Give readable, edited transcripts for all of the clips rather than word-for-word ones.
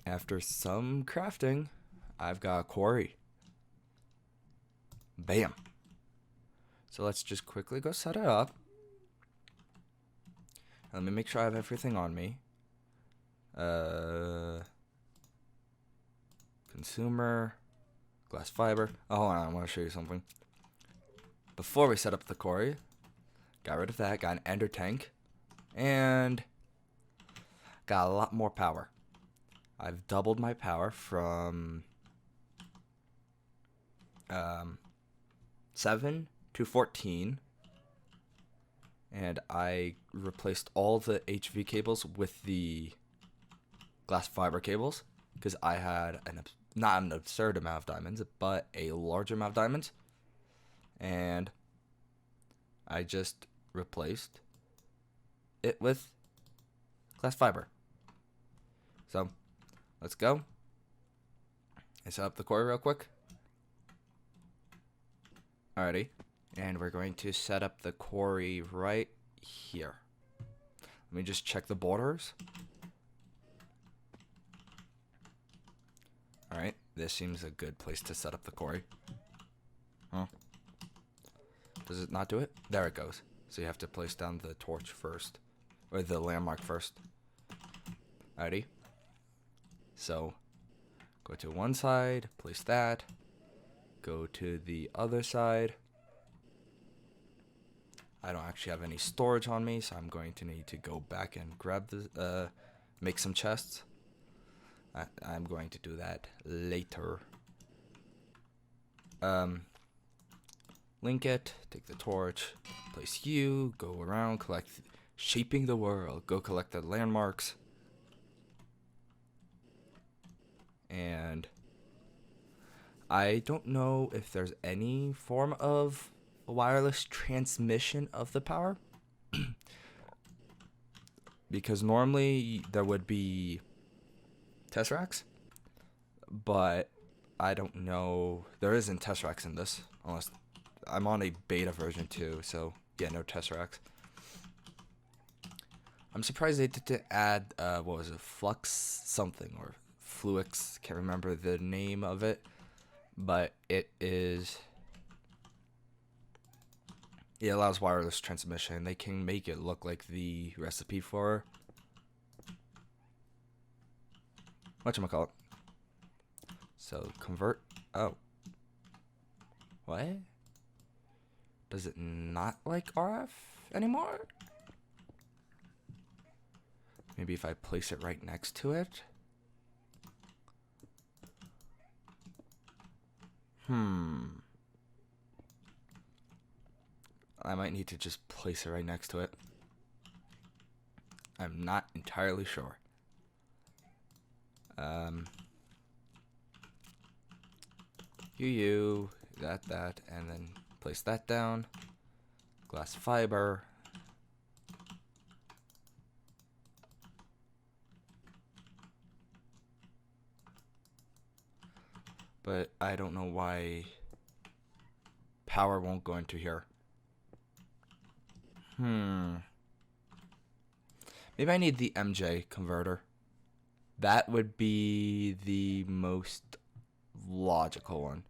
After some crafting, I've got a quarry. Bam. So let's just quickly go set it up. Let me make sure I have everything on me. Consumer, glass fiber. Oh, hold on, I want to show you something. Before we set up the quarry, got rid of that, got an ender tank, and got a lot more power. I've doubled my power from 7 to 14, and I replaced all the HV cables with the glass fiber cables because I had not an absurd amount of diamonds, but a large amount of diamonds, and I just replaced it with glass fiber. So let's go. I set up the quarry real quick. Alrighty, and we're going to set up the quarry right here. Let me just check the borders. Alright, this seems a good place to set up the quarry. Huh? Does it not do it? There it goes. So you have to place down the torch first, or the landmark first. Alrighty. So, go to one side, place that. Go to the other side. I don't actually have any storage on me, so I'm going to need to go back and grab the, make some chests. I'm going to do that later. Link it, take the torch, place you, go around, collect, shaping the world, go collect the landmarks. And I don't know if there's any form of wireless transmission of the power. Because normally there would be Tesseracts, but I don't know. There isn't Tesseracts in this, unless I'm on a beta version too, so yeah, no Tesseracts. I'm surprised they didn't add, what was it, Flux something, or Fluix, can't remember the name of it, but it allows wireless transmission. They can make it look like the recipe for whatchamacallit. So convert. Oh, what? Does it not like RF anymore? Maybe if I place it right next to it. I might need to just place it right next to it. I'm not entirely sure. That, and then place that down. Glass fiber. But I don't know why power won't go into here. Maybe I need the MJ converter. That would be the most logical one.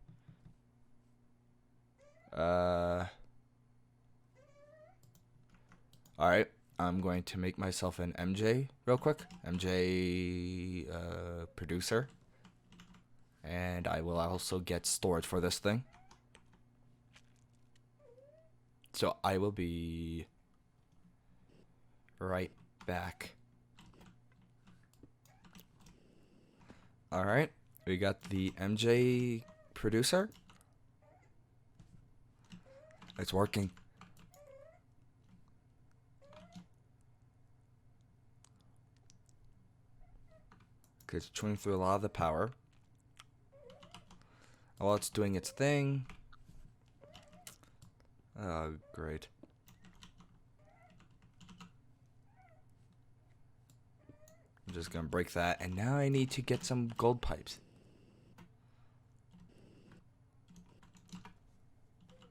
Alright, I'm going to make myself an MJ real quick. MJ producer. And I will also get storage for this thing. So I will be right back. Alright, we got the MJ producer. It's working. It's chewing through a lot of the power. While it's doing its thing. Oh, great. I'm just gonna break that, and now I need to get some gold pipes.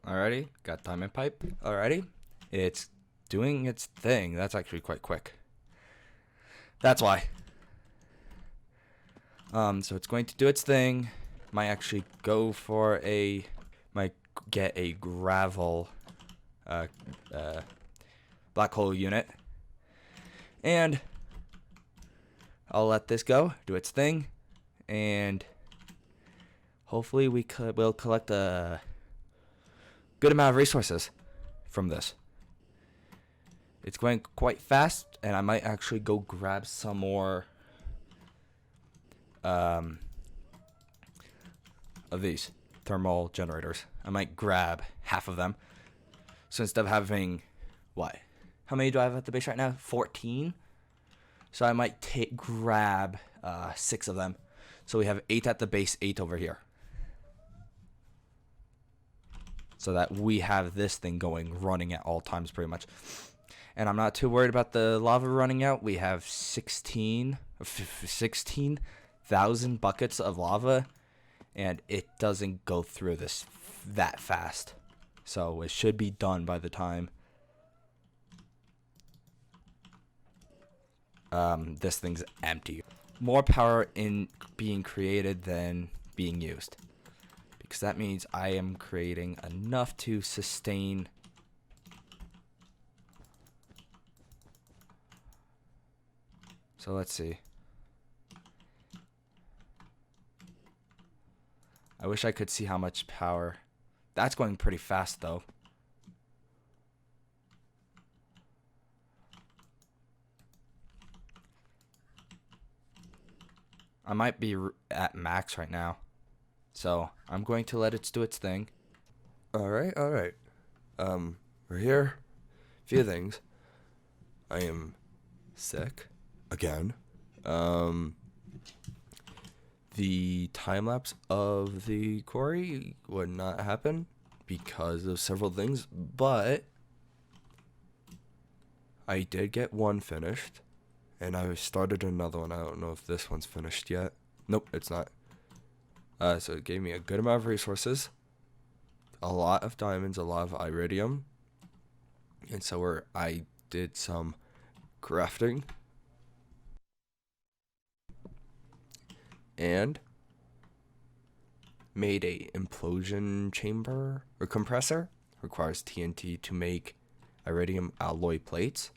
Alrighty, got diamond pipe. Alrighty, it's doing its thing. That's actually quite quick. That's why. So it's going to do its thing. Might actually go for might get a gravel black hole unit. And I'll let this go, do its thing, and hopefully we'll collect a good amount of resources from this. It's going quite fast, and I might actually go grab some more of these thermal generators. I might grab half of them. So instead of having, what? How many do I have at the base right now? 14? So I might grab 6 of them. So we have 8 at the base, 8 over here. So that we have this thing running at all times pretty much. And I'm not too worried about the lava running out. We have 16,000 buckets of lava, and it doesn't go through this that fast. So it should be done by the time this thing's empty. More power in being created than being used, because that means I am creating enough to sustain So let's see. I wish I could see how much power. That's going pretty fast though. I might be at max right now. So I'm going to let it do its thing. Alright. We're here. Few things. I am sick. Again. The time lapse of the quarry would not happen because of several things, but I did get one finished, and I started another one. I don't know if this one's finished yet. Nope, it's not. So it gave me a good amount of resources, a lot of diamonds, a lot of iridium, and so I did some crafting. And made a implosion chamber or compressor. Requires TNT to make iridium alloy plates,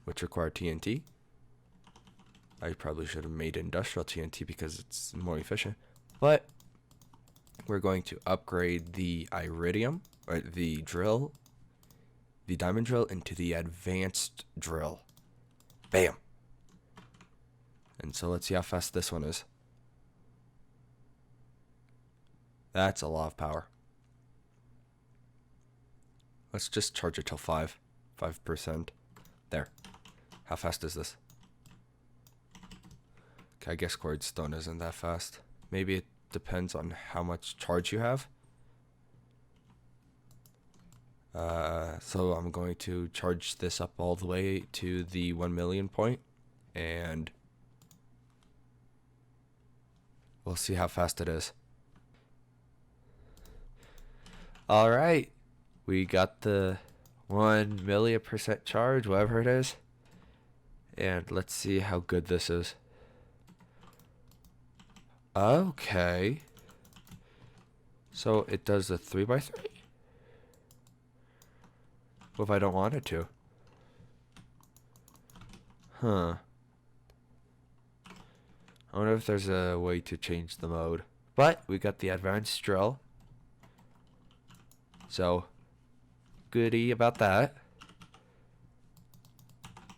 which require TNT. I probably should have made industrial TNT because it's more efficient. But we're going to upgrade the iridium, or the drill, the diamond drill, into the advanced drill. Bam! And so let's see how fast this one is. That's a lot of power. Let's just charge it till 5%. There. How fast is this? Okay, I guess quarried stone isn't that fast. Maybe it depends on how much charge you have. So I'm going to charge this up all the way to the 1 million point, and we'll see how fast it is. Alright, we got the 1 million percent charge, whatever it is. And let's see how good this is. Okay. So it does a 3x3? What if I don't want it to? Huh. I wonder if there's a way to change the mode. But we got the advanced drill. So, goody about that.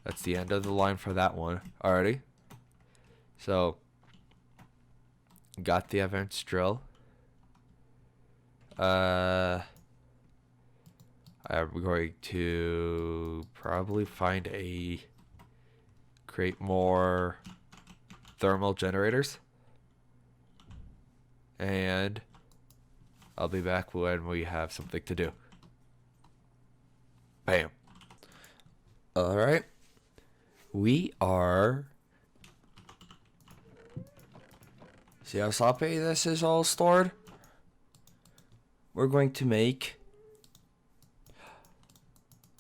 That's the end of the line for that one already. So, got the advanced drill. I'm going to probably create more thermal generators, and I'll be back when we have something to do. Bam. Alright. We are... See how sloppy this is all stored? We're going to make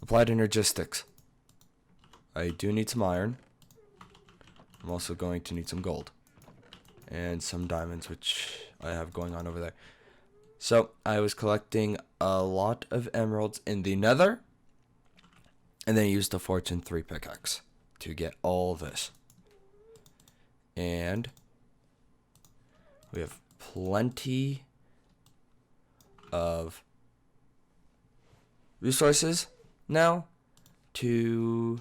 applied energistics. I do need some iron. I'm also going to need some gold and some diamonds, which I have going on over there. So I was collecting a lot of emeralds in the nether, and then used the Fortune 3 pickaxe to get all this. And we have plenty of resources now to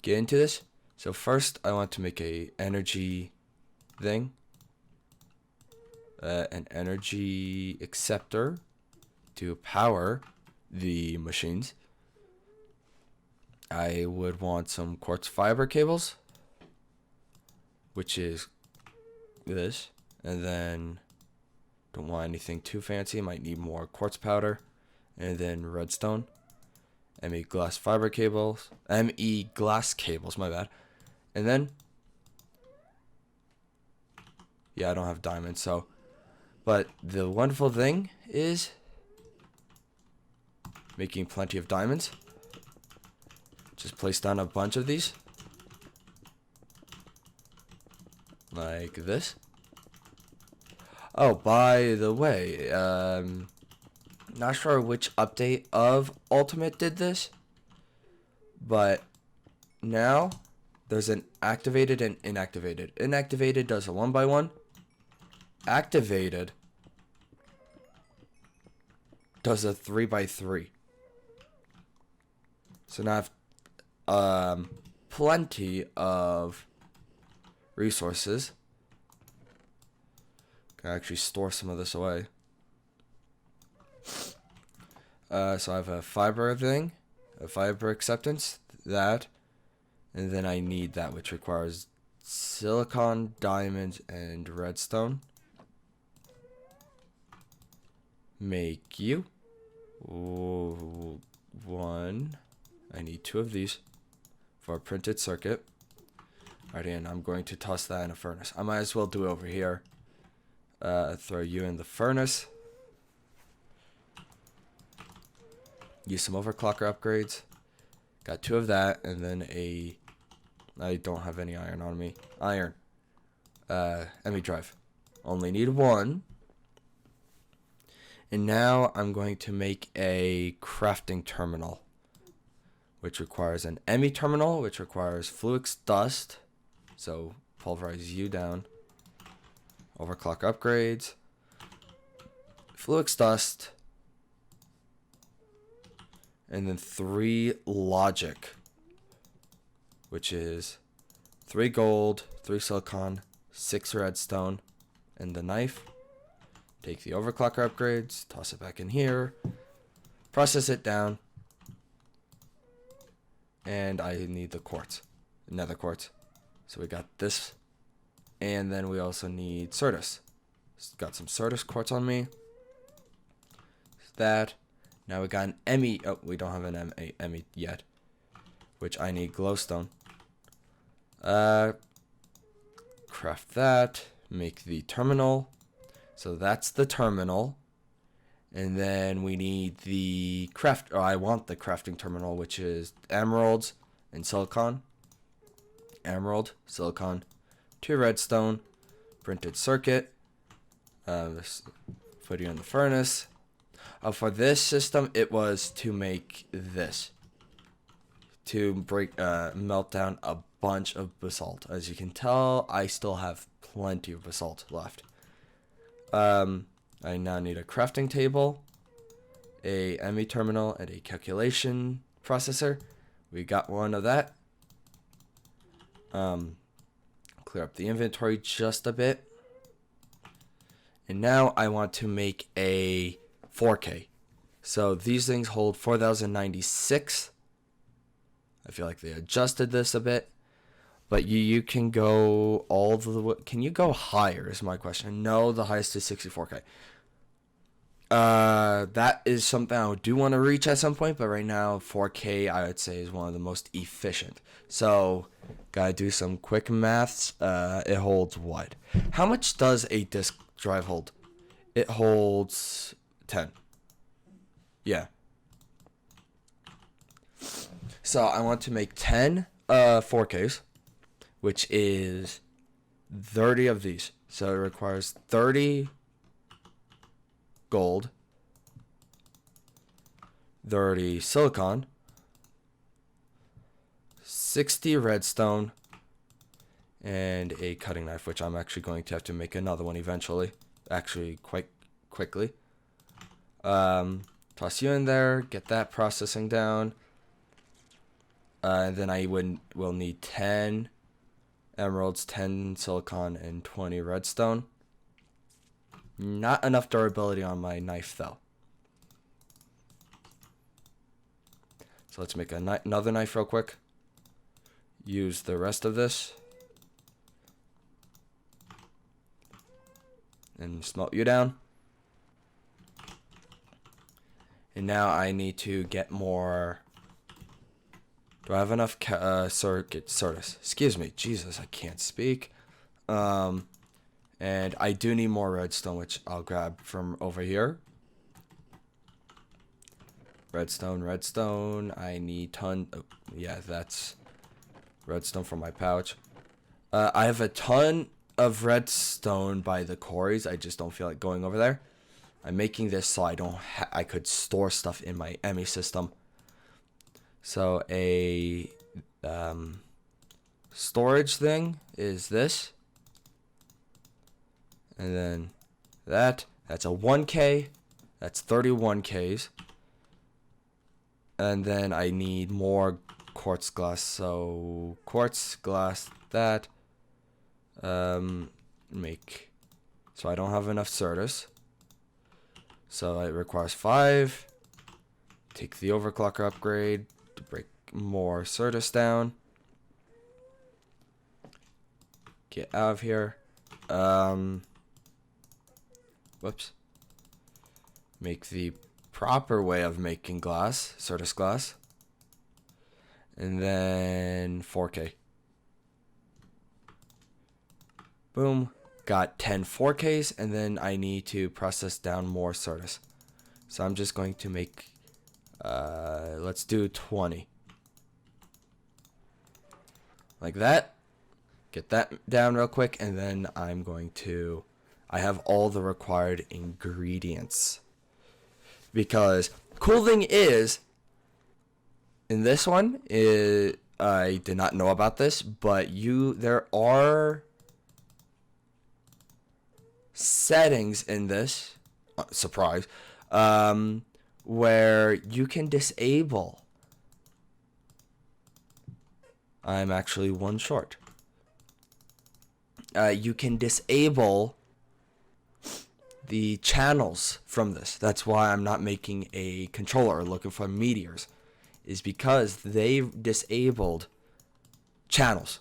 get into this. So first I want to make a energy thing, an energy acceptor to power the machines. I would want some quartz fiber cables, which is this, and then don't want anything too fancy. Might need more quartz powder, and then redstone. ME glass fiber cables, ME glass cables, my bad. And then, yeah, I don't have diamonds, so, but the wonderful thing is making plenty of diamonds. Just place down a bunch of these, like this. Oh, by the way, not sure which update of Ultimate did this, but now there's an activated and inactivated. Inactivated does a 1x1. Activated does a 3x3. So now I have plenty of resources. Can actually store some of this away. So I have a fiber thing, a fiber acceptance, that, and then I need that, which requires silicon, diamond, and redstone. Make you one. I need 2 of these for a printed circuit. Alright, and I'm going to toss that in a furnace. I might as well do it over here. Throw you in the furnace. Use some overclocker upgrades. Got 2 of that, and then I don't have any iron on me. Iron. ME drive. Only need 1. And now I'm going to make a crafting terminal, which requires an ME terminal, which requires fluix dust. So pulverize you down. Overclock upgrades. Fluix dust. And then 3 logic, which is 3 gold, 3 silicon, 6 redstone, and the knife. Take the overclocker upgrades, toss it back in here, process it down, and I need the quartz, nether quartz. So we got this, and then we also need Certus. Got some Certus quartz on me. That. Now we got an ME. Oh, we don't have an ME yet, which I need glowstone. Craft that. Make the terminal. So that's the terminal. And then we need the I want the crafting terminal, which is emeralds and silicon. Emerald, silicon, 2 redstone, printed circuit. Put you in the furnace. For this system, it was to make this. To melt down a bunch of basalt. As you can tell, I still have plenty of basalt left. I now need a crafting table, a ME terminal, and a calculation processor. We got 1 of that. Clear up the inventory just a bit. And now I want to make a 4K. So these things hold 4096. I feel like they adjusted this a bit. But you can go all the way. Can you go higher is my question. No, the highest is 64K. That is something I do want to reach at some point, but right now 4K I would say is one of the most efficient. So gotta do some quick maths. It holds what? How much does a disk drive hold? It holds 10. Yeah. So I want to make 10 4Ks, which is 30 of these. So it requires 30 gold, 30 silicon, 60 redstone, and a cutting knife, which I'm actually going to have to make another one eventually. Actually, quite quickly. Toss you in there, get that processing down. And then I will need 10 emeralds, 10 silicon, and 20 redstone. Not enough durability on my knife, though. So let's make another knife real quick. Use the rest of this. And smelt you down. And now I need to get more. Do I have enough Certus? Excuse me. Jesus, I can't speak. And I do need more redstone, which I'll grab from over here. Redstone. I need ton. Oh, yeah, that's redstone from my pouch. I have a ton of redstone by the quarries. I just don't feel like going over there. I'm making this so I could store stuff in my ME system. So a storage thing is this. And then that's a 1K. That's 31Ks. And then I need more quartz glass. So quartz glass that. So I don't have enough Certus. So it requires 5. Take the overclocker upgrade to break more Certus down. Get out of here. Whoops. Make the proper way of making glass, Certus glass. And then 4K. Boom. Got 10 4Ks, and then I need to process down more Certus. So I'm just going to make, let's do 20. Like that. Get that down real quick, and then I'm going to, I have all the required ingredients. Because cool thing is, in this one, I did not know about this, but there are settings in this, surprise, where you can disable. I'm actually one short. You can disable the channels from this. That's why I'm not making a controller or looking for meteors, is because they've disabled channels,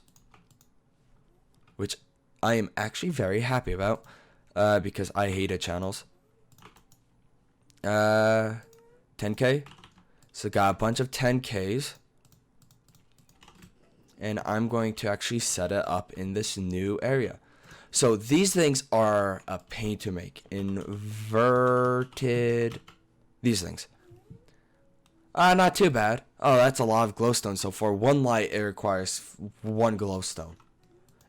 which I am actually very happy about. Because I hated channels. 10K. So got a bunch of 10Ks. And I'm going to actually set it up in this new area. So these things are a pain to make. Inverted. These things. Not too bad. Oh, that's a lot of glowstone. So for one light, it requires 1 glowstone.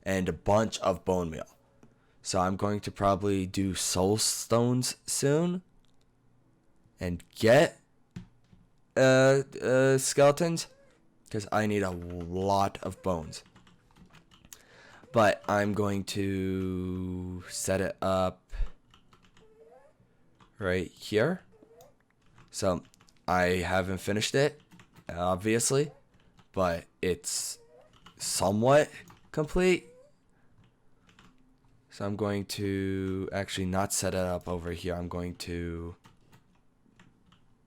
And a bunch of bone meal. So I'm going to probably do soul stones soon. And get skeletons. Because I need a lot of bones. But I'm going to set it up right here. So I haven't finished it, obviously. But it's somewhat complete. So I'm going to actually not set it up over here. I'm going to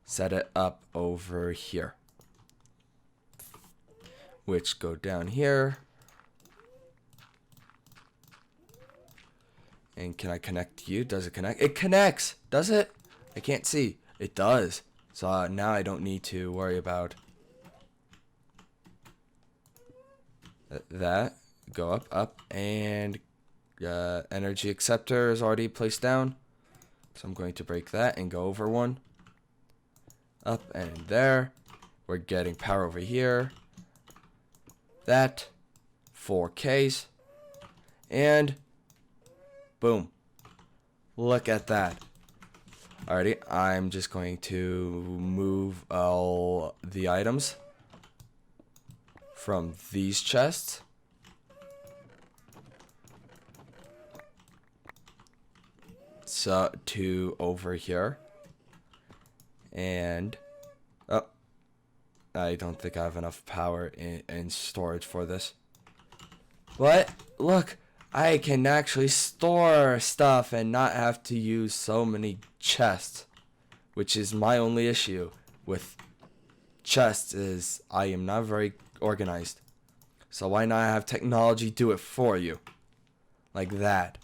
set it up over here. Which go down here. And can I connect you? Does it connect? It connects! Does it? I can't see. It does. So now I don't need to worry about that. Go up, and energy acceptor is already placed down. So I'm going to break that and go over one. Up and there. We're getting power over here. That. 4Ks, and boom. Look at that. Alrighty, I'm just going to move all the items from these chests so to over here. And oh, I don't think I have enough power in storage for this. But look, I can actually store stuff and not have to use so many chests, which is my only issue with chests is I am not very organized. So why not have technology do it for you? Like that.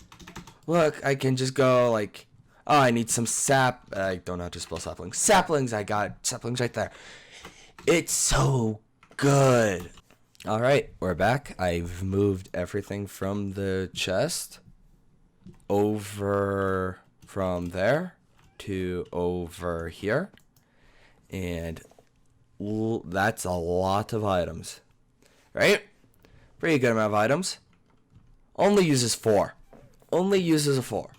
Look, I can just go like, oh, I need some sap. I don't know how to spell saplings. Saplings, I got saplings right there. It's so good. All right, we're back. I've moved everything from the chest over from there to over here. And that's a lot of items, right? Pretty good amount of items. Only uses 4. Only uses a 4.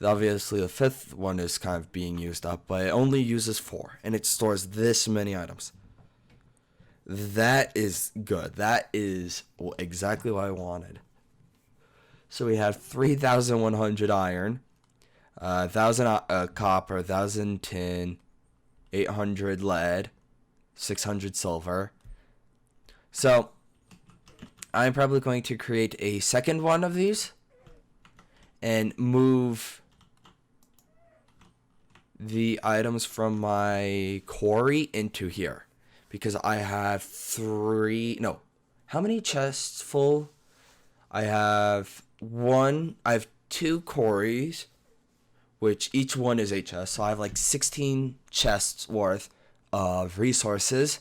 Obviously, the 5th one is kind of being used up, but it only uses 4, and it stores this many items. That is good. That is exactly what I wanted. So we have 3,100 iron, 1,000 copper, 1,000 tin, 800 lead, 600 silver. So I'm probably going to create a second one of these and move the items from my quarry into here, because I have how many chests full? I have 2 quarries, which each one is 8 chests, so I have like 16 chests worth of resources,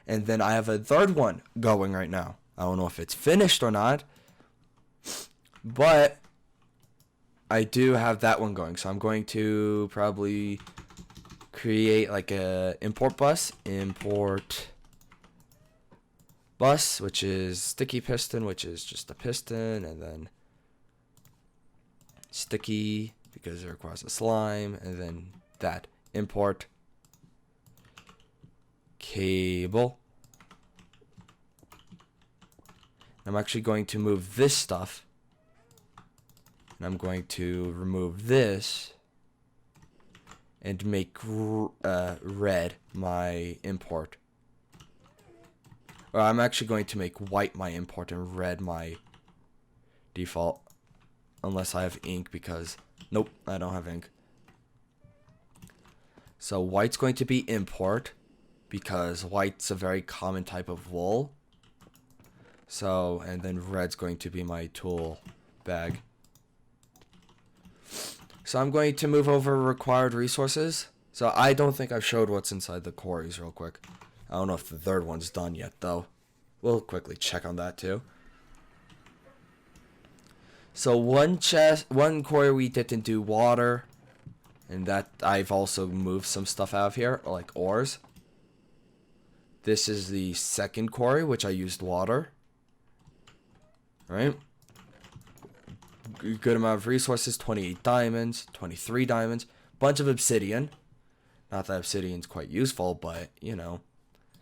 and then I have a third one going right now. I don't know if it's finished or not, but I do have that one going, so I'm going to probably create like a import bus, which is sticky piston, which is just a piston, and then sticky because it requires a slime, and then that import cable. I'm actually going to move this stuff, and I'm going to remove this and make red my import. Or I'm actually going to make white my import and red my default, unless I have ink, because nope, I don't have ink. So white's going to be import, because white's a very common type of wool. So, and then red's going to be my tool bag. So I'm going to move over required resources. So I don't think I've showed what's inside the quarries real quick. I don't know if the third one's done yet though. We'll quickly check on that too. So one quarry we didn't do water, and that I've also moved some stuff out of here, like ores. This is the second quarry, which I used water. Right? Good amount of resources, 28 diamonds, 23 diamonds, bunch of obsidian. Not that obsidian's quite useful, but, you know,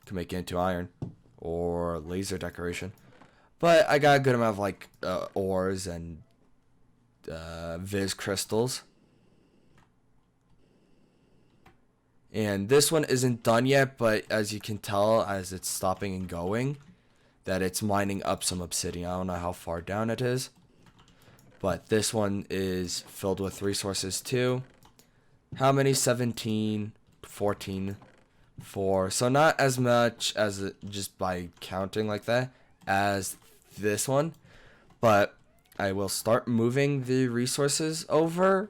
can make it into iron or laser decoration. But I got a good amount of, like, ores and Viz crystals. And this one isn't done yet, but as you can tell, as it's stopping and going, that it's mining up some obsidian. I don't know how far down it is, but this one is filled with resources too. How many? 17, 14, 4. So not as much as just by counting like that as this one, but I will start moving the resources over,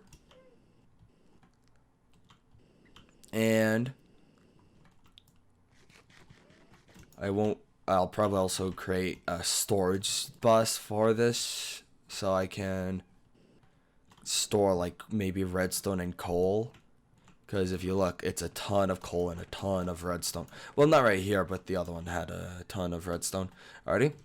and I'll probably also create a storage bus for this, so I can store like maybe redstone and coal. Because if you look, it's a ton of coal and a ton of redstone. Well, not right here, but the other one had a ton of redstone. Alrighty.